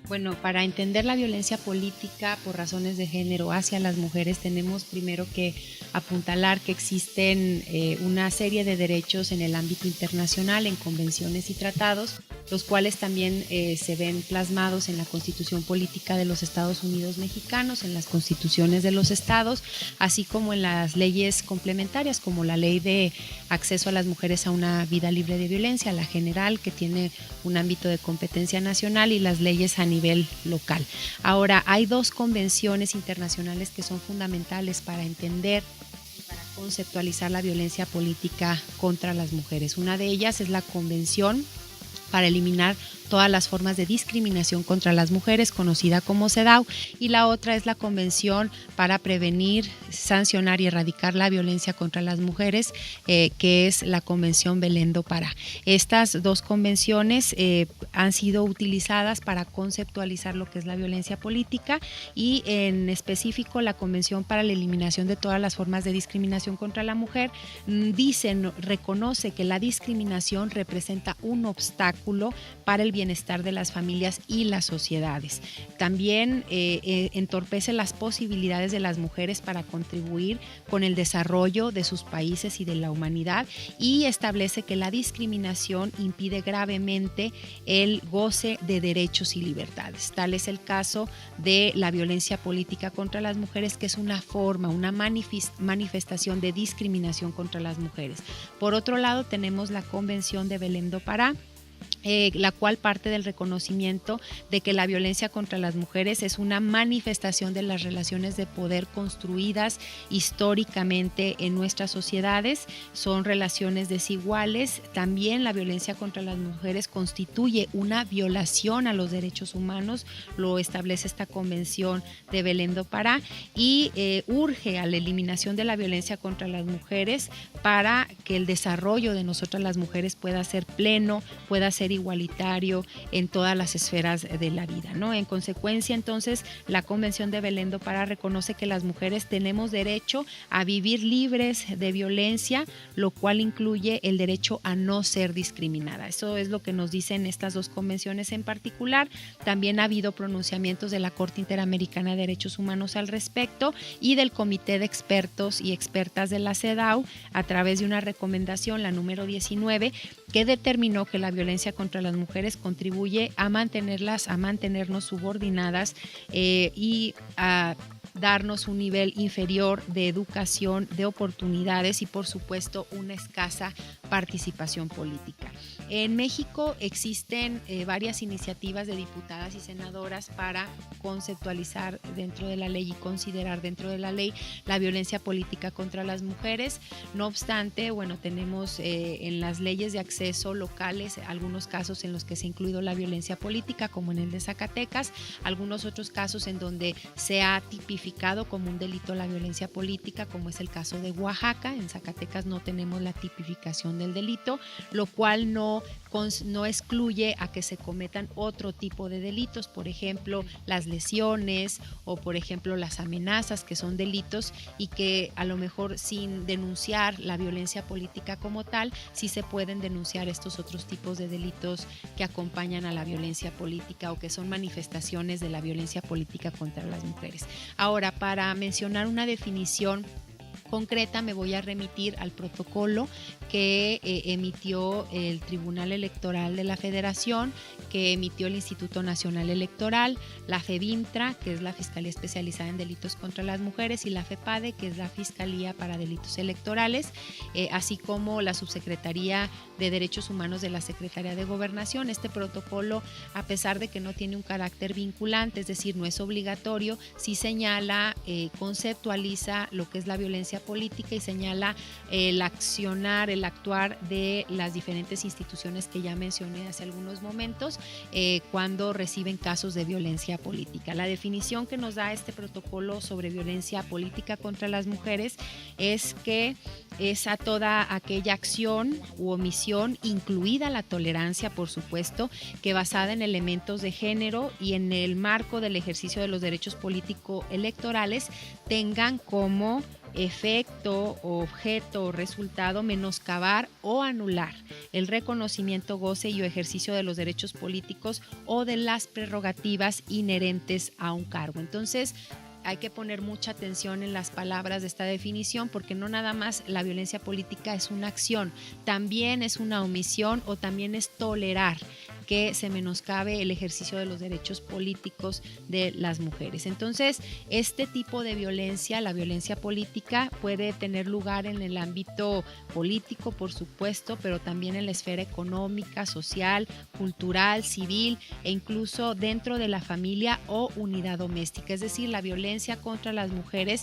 Bueno, para entender la violencia política por razones de género hacia las mujeres tenemos primero que apuntalar que existen una serie de derechos en el ámbito internacional, en convenciones y tratados, los cuales también se ven plasmados en la Constitución Política de los Estados Unidos Mexicanos, en las constituciones de los estados, así como en las leyes complementarias, como la Ley de Acceso a las Mujeres a una Vida Libre de Violencia, la general, que tiene un ámbito de competencia nacional, y las leyes a nivel local. Ahora, hay dos convenciones internacionales que son fundamentales para entender y para conceptualizar la violencia política contra las mujeres. Una de ellas es la Convención para eliminar todas las formas de discriminación contra las mujeres, conocida como CEDAW, y la otra es la Convención para prevenir, sancionar y erradicar la violencia contra las mujeres, que es la Convención Belén do Pará. Estas dos convenciones han sido utilizadas para conceptualizar lo que es la violencia política, y en específico la Convención para la eliminación de todas las formas de discriminación contra la mujer reconoce que la discriminación representa un obstáculo para el bienestar de las familias y las sociedades. También entorpece las posibilidades de las mujeres para contribuir con el desarrollo de sus países y de la humanidad, y establece que la discriminación impide gravemente el goce de derechos y libertades. Tal es el caso de la violencia política contra las mujeres, que es una forma, una manifestación de discriminación contra las mujeres. Por otro lado, tenemos la Convención de Belén do Pará, la cual parte del reconocimiento de que la violencia contra las mujeres es una manifestación de las relaciones de poder construidas históricamente en nuestras sociedades. Son relaciones desiguales. También la violencia contra las mujeres constituye una violación a los derechos humanos, lo establece esta Convención de Belén do Pará, y urge a la eliminación de la violencia contra las mujeres para que el desarrollo de nosotras las mujeres pueda ser pleno, pueda ser igualitario en todas las esferas de la vida, ¿no? En consecuencia, entonces, la Convención de Belén do Pará reconoce que las mujeres tenemos derecho a vivir libres de violencia, lo cual incluye el derecho a no ser discriminada. Eso es lo que nos dicen estas dos convenciones en particular. También ha habido pronunciamientos de la Corte Interamericana de Derechos Humanos al respecto, y del Comité de Expertos y Expertas de la CEDAW, a través de una recomendación, la número 19, que determinó que la violencia contra las mujeres contribuye a mantenernos subordinadas y a darnos un nivel inferior de educación, de oportunidades y, por supuesto, una escasa participación política. En México existen varias iniciativas de diputadas y senadoras para conceptualizar dentro de la ley y considerar dentro de la ley la violencia política contra las mujeres. No obstante, bueno, tenemos en las leyes de acceso locales algunos casos en los que se ha incluido la violencia política, como en el de Zacatecas, algunos otros casos en donde se ha tipificado como un delito la violencia política, como es el caso de Oaxaca. En Zacatecas no tenemos la tipificación del delito, lo cual no excluye a que se cometan otro tipo de delitos, por ejemplo, las lesiones o, por ejemplo, las amenazas, que son delitos y que a lo mejor sin denunciar la violencia política como tal, sí se pueden denunciar estos otros tipos de delitos que acompañan a la violencia política o que son manifestaciones de la violencia política contra las mujeres. Ahora, para mencionar una definición concreta, me voy a remitir al protocolo que emitió el Tribunal Electoral de la Federación, que emitió el Instituto Nacional Electoral, la FEBINTRA, que es la Fiscalía Especializada en Delitos contra las Mujeres, y la FEPADE, que es la Fiscalía para Delitos Electorales, así como la Subsecretaría de Derechos Humanos de la Secretaría de Gobernación. Este protocolo, a pesar de que no tiene un carácter vinculante, es decir, no es obligatorio, sí señala, conceptualiza lo que es la violencia política y señala el accionar, el actuar de las diferentes instituciones que ya mencioné hace algunos momentos cuando reciben casos de violencia política. La definición que nos da este protocolo sobre violencia política contra las mujeres es que es a toda aquella acción u omisión, incluida la tolerancia, por supuesto, que basada en elementos de género y en el marco del ejercicio de los derechos político-electorales tengan como efecto, objeto o resultado menoscabar o anular el reconocimiento, goce y o ejercicio de los derechos políticos o de las prerrogativas inherentes a un cargo. Entonces, hay que poner mucha atención en las palabras de esta definición, porque no nada más la violencia política es una acción, también es una omisión o también es tolerar que se menoscabe el ejercicio de los derechos políticos de las mujeres. Entonces, este tipo de violencia, la violencia política, puede tener lugar en el ámbito político, por supuesto, pero también en la esfera económica, social, cultural, civil e incluso dentro de la familia o unidad doméstica. Es decir, la violencia contra las mujeres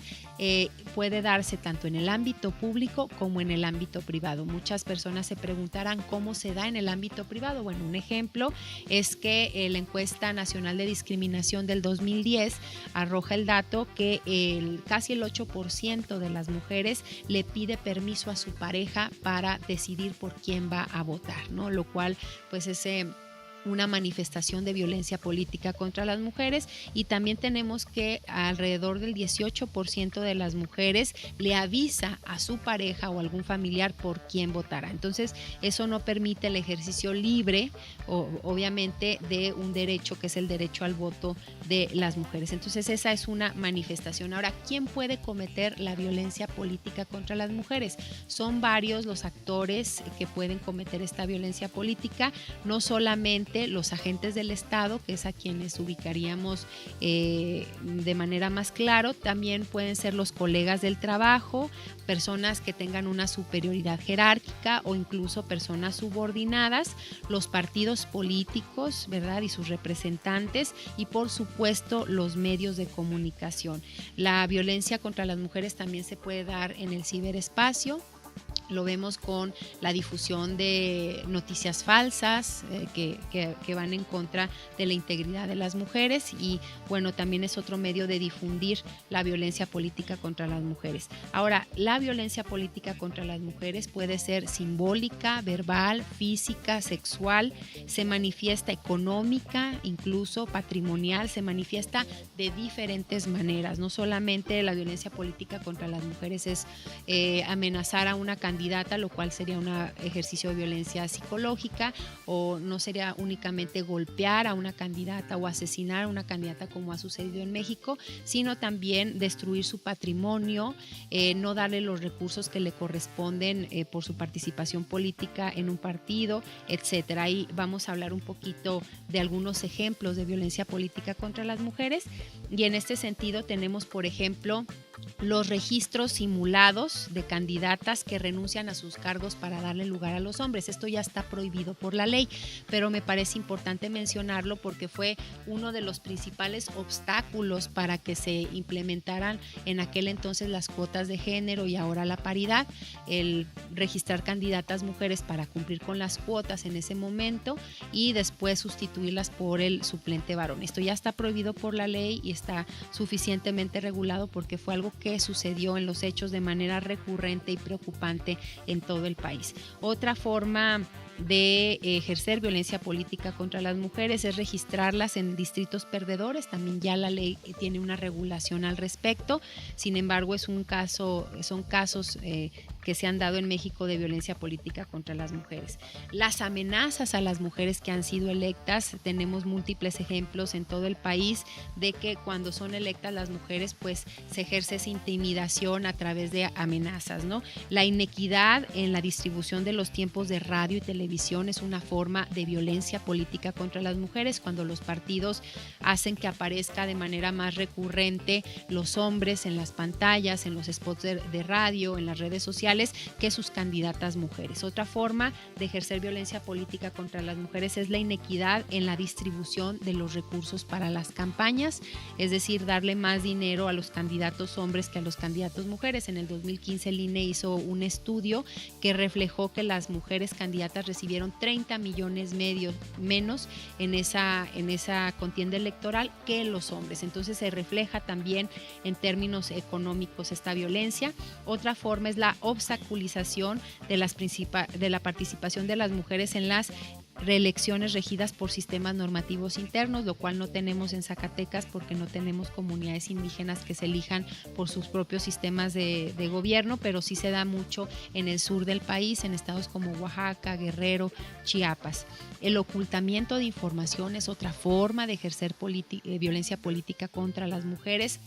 puede darse tanto en el ámbito público como en el ámbito privado. Muchas personas se preguntarán cómo se da en el ámbito privado. Bueno, un ejemplo es que la encuesta nacional de discriminación del 2010 arroja el dato que casi el 8% de las mujeres le pide permiso a su pareja para decidir por quién va a votar, ¿no? Lo cual pues es una manifestación de violencia política contra las mujeres. Y también tenemos que alrededor del 18% de las mujeres le avisa a su pareja o algún familiar por quién votará. Entonces, eso no permite el ejercicio libre, obviamente, de un derecho que es el derecho al voto de las mujeres. Entonces, esa es una manifestación. Ahora, ¿quién puede cometer la violencia política contra las mujeres? Son varios los actores que pueden cometer esta violencia política, no solamente los agentes del Estado, que es a quienes ubicaríamos de manera más claro, también pueden ser los colegas del trabajo, personas que tengan una superioridad jerárquica o incluso personas subordinadas, los partidos políticos, ¿verdad? Y sus representantes y por supuesto los medios de comunicación. La violencia contra las mujeres también se puede dar en el ciberespacio. Lo vemos con la difusión de noticias falsas que van en contra de la integridad de las mujeres, y bueno, también es otro medio de difundir la violencia política contra las mujeres. Ahora, la violencia política contra las mujeres puede ser simbólica, verbal, física, sexual, se manifiesta económica, incluso patrimonial, se manifiesta de diferentes maneras. No solamente la violencia política contra las mujeres es amenazar a una candidata, lo cual sería un ejercicio de violencia psicológica, o no sería únicamente golpear a una candidata o asesinar a una candidata como ha sucedido en México, sino también destruir su patrimonio, no darle los recursos que le corresponden por su participación política en un partido, etcétera. Ahí vamos a hablar un poquito de algunos ejemplos de violencia política contra las mujeres, y en este sentido tenemos, por ejemplo, los registros simulados de candidatas que renuncian a sus cargos para darle lugar a los hombres. Esto ya está prohibido por la ley, pero me parece importante mencionarlo porque fue uno de los principales obstáculos para que se implementaran en aquel entonces las cuotas de género y ahora la paridad, el registrar candidatas mujeres para cumplir con las cuotas en ese momento y después sustituirlas por el suplente varón. Esto ya está prohibido por la ley y está suficientemente regulado porque fue algo que sucedió en los hechos de manera recurrente y preocupante en todo el país. Otra forma de ejercer violencia política contra las mujeres es registrarlas en distritos perdedores. También ya la ley tiene una regulación al respecto. Sin embargo, son casos que se han dado en México de violencia política contra las mujeres. Las amenazas a las mujeres que han sido electas, tenemos múltiples ejemplos en todo el país de que cuando son electas las mujeres, pues se ejerce esa intimidación a través de amenazas, ¿no? La inequidad en la distribución de los tiempos de radio y televisión es una forma de violencia política contra las mujeres, cuando los partidos hacen que aparezca de manera más recurrente los hombres en las pantallas, en los spots de radio, en las redes sociales, que sus candidatas mujeres. Otra forma de ejercer violencia política contra las mujeres es la inequidad en la distribución de los recursos para las campañas, es decir, darle más dinero a los candidatos hombres que a los candidatos mujeres. En el 2015 el INE hizo un estudio que reflejó que las mujeres candidatas recibieron 30 millones menos en esa contienda electoral que los hombres. Entonces se refleja también en términos económicos esta violencia. Otra forma es la obstaculización de la participación de las mujeres en las reelecciones regidas por sistemas normativos internos, lo cual no tenemos en Zacatecas porque no tenemos comunidades indígenas que se elijan por sus propios sistemas de gobierno, pero sí se da mucho en el sur del país, en estados como Oaxaca, Guerrero, Chiapas. El ocultamiento de información es otra forma de ejercer violencia política contra las mujeres,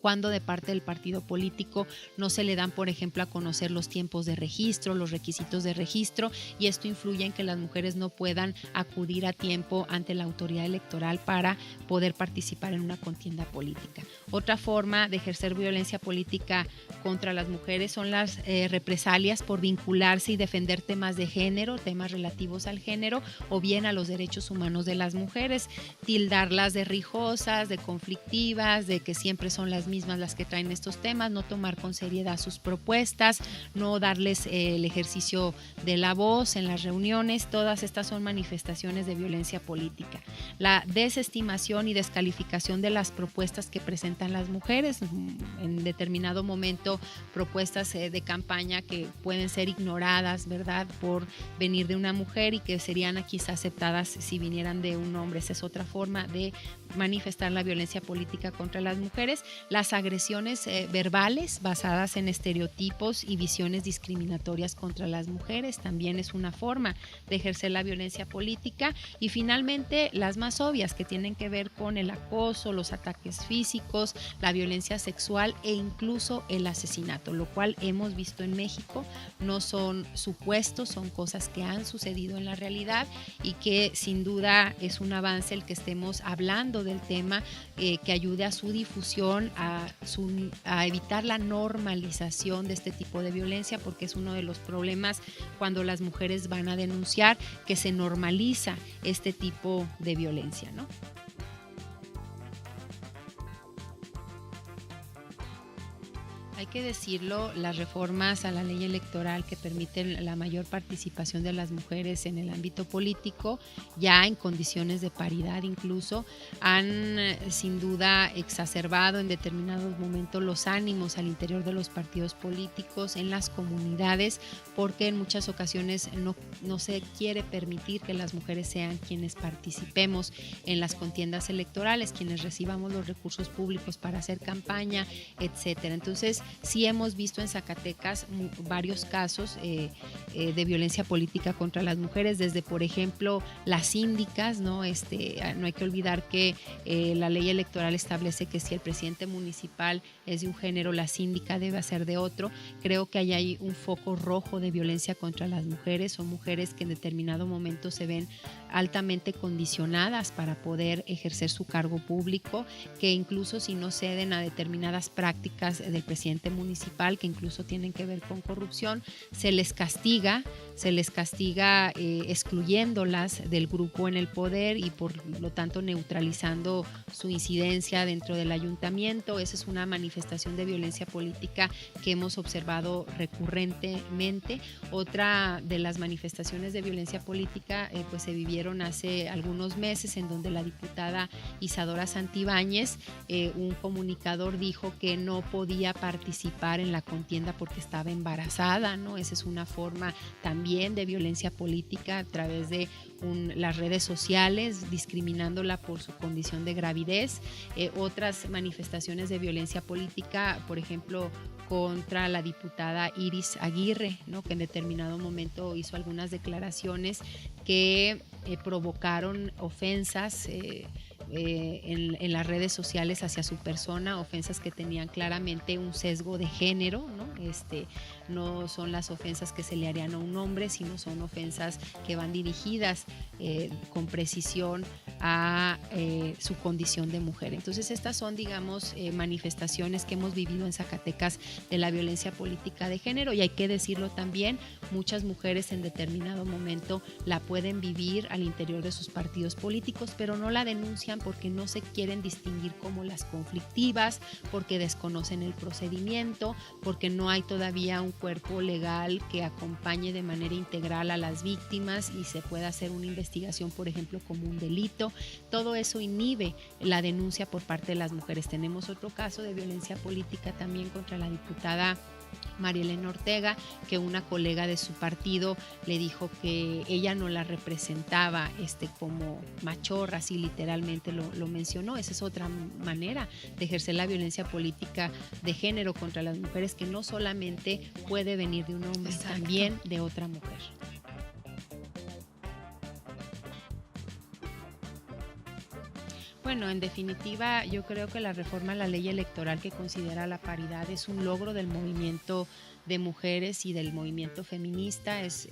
cuando de parte del partido político no se le dan, por ejemplo, a conocer los tiempos de registro, los requisitos de registro, y esto influye en que las mujeres no puedan acudir a tiempo ante la autoridad electoral para poder participar en una contienda política. Otra forma de ejercer violencia política contra las mujeres son las represalias por vincularse y defender temas de género, temas relativos al género, o bien a los derechos humanos de las mujeres, tildarlas de rijosas, de conflictivas, de que siempre son las mismas las que traen estos temas, no tomar con seriedad sus propuestas, no darles el ejercicio de la voz en las reuniones. Todas estas son manifestaciones de violencia política. La desestimación y descalificación de las propuestas que presentan las mujeres, en determinado momento propuestas de campaña que pueden ser ignoradas, ¿verdad?, por venir de una mujer y que serían quizás aceptadas si vinieran de un hombre. Esa es otra forma de manifestar la violencia política contra las mujeres. Las agresiones verbales basadas en estereotipos y visiones discriminatorias contra las mujeres también es una forma de ejercer la violencia política. Y finalmente las más obvias, que tienen que ver con el acoso, los ataques físicos, la violencia sexual e incluso el asesinato, lo cual hemos visto en México. No son supuestos, son cosas que han sucedido en la realidad y que sin duda es un avance el que estemos hablando del tema, que ayude a su difusión, a evitar la normalización de este tipo de violencia, porque es uno de los problemas cuando las mujeres van a denunciar, que se normaliza este tipo de violencia, ¿no? Hay que decirlo, las reformas a la ley electoral que permiten la mayor participación de las mujeres en el ámbito político, ya en condiciones de paridad incluso, han sin duda exacerbado en determinados momentos los ánimos al interior de los partidos políticos, en las comunidades, porque en muchas ocasiones no se quiere permitir que las mujeres sean quienes participemos en las contiendas electorales, quienes recibamos los recursos públicos para hacer campaña, etcétera. Entonces, sí hemos visto en Zacatecas varios casos de violencia política contra las mujeres, desde, por ejemplo, las síndicas, ¿no? No hay que olvidar que la ley electoral establece que si el presidente municipal es de un género, la síndica debe ser de otro. Creo que ahí hay un foco rojo de violencia contra las mujeres. Son mujeres que en determinado momento se ven altamente condicionadas para poder ejercer su cargo público, que incluso si no ceden a determinadas prácticas del presidente municipal, que incluso tienen que ver con corrupción, se les castiga excluyéndolas del grupo en el poder y por lo tanto neutralizando su incidencia dentro del ayuntamiento. Esa es una manifestación de violencia política que hemos observado recurrentemente. Otra de las manifestaciones de violencia política pues se vivieron hace algunos meses, en donde la diputada Isadora Santibáñez, un comunicador, dijo que no podía participar en la contienda porque estaba embarazada, ¿no? Esa es una forma también de violencia política a través de las redes sociales, discriminándola por su condición de gravidez. Otras manifestaciones de violencia política, por ejemplo, contra la diputada Iris Aguirre, ¿no?, que en determinado momento hizo algunas declaraciones que provocaron ofensas en las redes sociales hacia su persona, ofensas que tenían claramente un sesgo de género, ¿no? No son las ofensas que se le harían a un hombre, sino son ofensas que van dirigidas con precisión a su condición de mujer. Entonces estas son, digamos, manifestaciones que hemos vivido en Zacatecas de la violencia política de género, y hay que decirlo también, muchas mujeres en determinado momento la pueden vivir al interior de sus partidos políticos, pero no la denuncian porque no se quieren distinguir como las conflictivas, porque desconocen el procedimiento, porque no hay todavía un cuerpo legal que acompañe de manera integral a las víctimas y se pueda hacer una investigación, por ejemplo, como un delito. Todo eso inhibe la denuncia por parte de las mujeres. Tenemos otro caso de violencia política también contra la diputada María Elena Ortega, que una colega de su partido le dijo que ella no la representaba como machorra, así literalmente lo mencionó. Esa es otra manera de ejercer la violencia política de género contra las mujeres, que no solamente puede venir de un hombre, Exacto. también de otra mujer. Bueno, en definitiva, yo creo que la reforma a la ley electoral que considera la paridad es un logro del movimiento de mujeres y del movimiento feminista. Es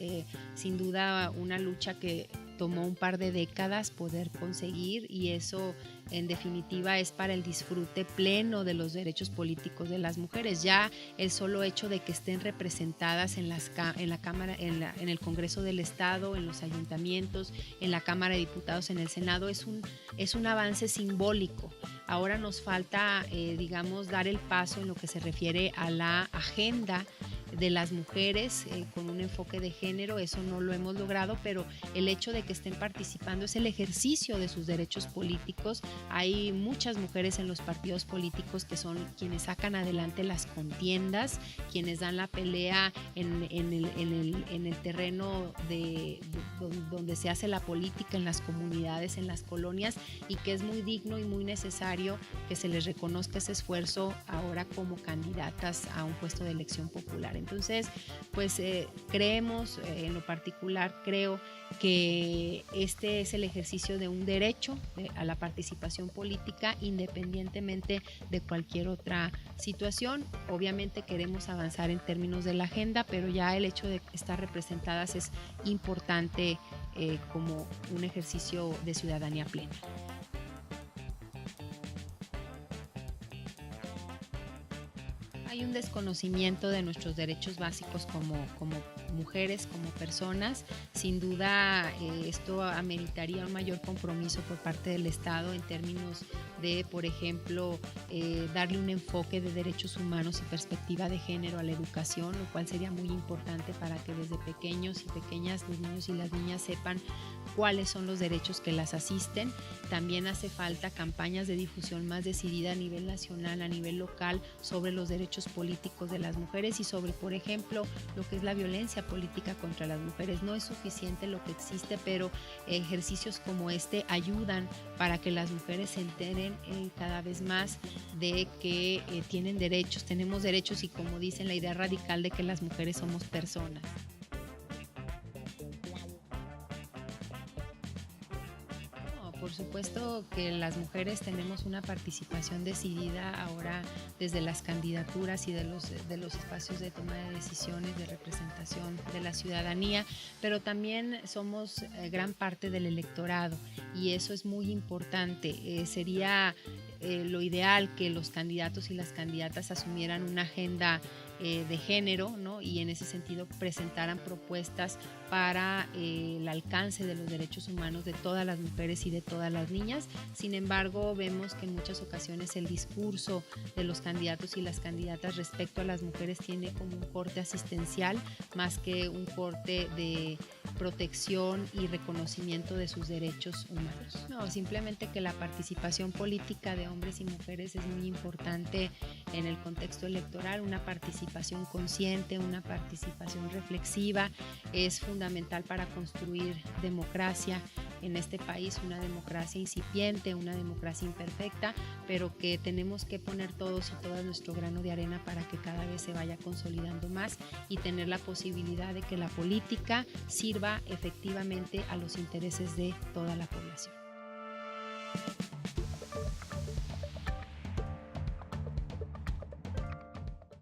sin duda una lucha que tomó un par de décadas poder conseguir, y eso en definitiva es para el disfrute pleno de los derechos políticos de las mujeres. Ya el solo hecho de que estén representadas en la Cámara, en el Congreso del Estado, en los ayuntamientos, en la Cámara de Diputados, en el Senado, es un avance simbólico. Ahora nos falta, digamos, dar el paso en lo que se refiere a la agenda de las mujeres con un enfoque de género. Eso no lo hemos logrado, pero el hecho de que estén participando es el ejercicio de sus derechos políticos. Hay muchas mujeres en los partidos políticos que son quienes sacan adelante las contiendas, quienes dan la pelea en el terreno donde se hace la política, en las comunidades, en las colonias, y que es muy digno y muy necesario que se les reconozca ese esfuerzo ahora como candidatas a un puesto de elección popular. Entonces, pues creemos, en lo particular creo que este es el ejercicio de un derecho a la participación política, independientemente de cualquier otra situación. Obviamente queremos avanzar en términos de la agenda, pero ya el hecho de estar representadas es importante como un ejercicio de ciudadanía plena. Hay un desconocimiento de nuestros derechos básicos como mujeres, como personas. Sin duda, esto ameritaría un mayor compromiso por parte del Estado en términos de, por ejemplo, darle un enfoque de derechos humanos y perspectiva de género a la educación, lo cual sería muy importante para que desde pequeños y pequeñas los niños y las niñas sepan cuáles son los derechos que las asisten. También hace falta campañas de difusión más decidida a nivel nacional, a nivel local, sobre los derechos políticos de las mujeres y sobre, por ejemplo, lo que es la violencia política contra las mujeres. No es suficiente lo que existe, pero ejercicios como este ayudan para que las mujeres se enteren cada vez más de que tienen derechos, tenemos derechos, y como dicen, la idea radical de que las mujeres somos personas. Por supuesto que las mujeres tenemos una participación decidida ahora desde las candidaturas y de los espacios de toma de decisiones, de representación de la ciudadanía, pero también somos gran parte del electorado, y eso es muy importante. Sería lo ideal que los candidatos y las candidatas asumieran una agenda de género, ¿no? Y en ese sentido presentaran propuestas para el alcance de los derechos humanos de todas las mujeres y de todas las niñas. Sin embargo, vemos que en muchas ocasiones el discurso de los candidatos y las candidatas respecto a las mujeres tiene como un corte asistencial más que un corte de protección y reconocimiento de sus derechos humanos. No, simplemente que la participación política de hombres y mujeres es muy importante en el contexto electoral. Una participación consciente, una participación reflexiva es fundamental para construir democracia en este país, una democracia incipiente, una democracia imperfecta, pero que tenemos que poner todos y todas nuestro grano de arena para que cada vez se vaya consolidando más y tener la posibilidad de que la política sirva efectivamente a los intereses de toda la población.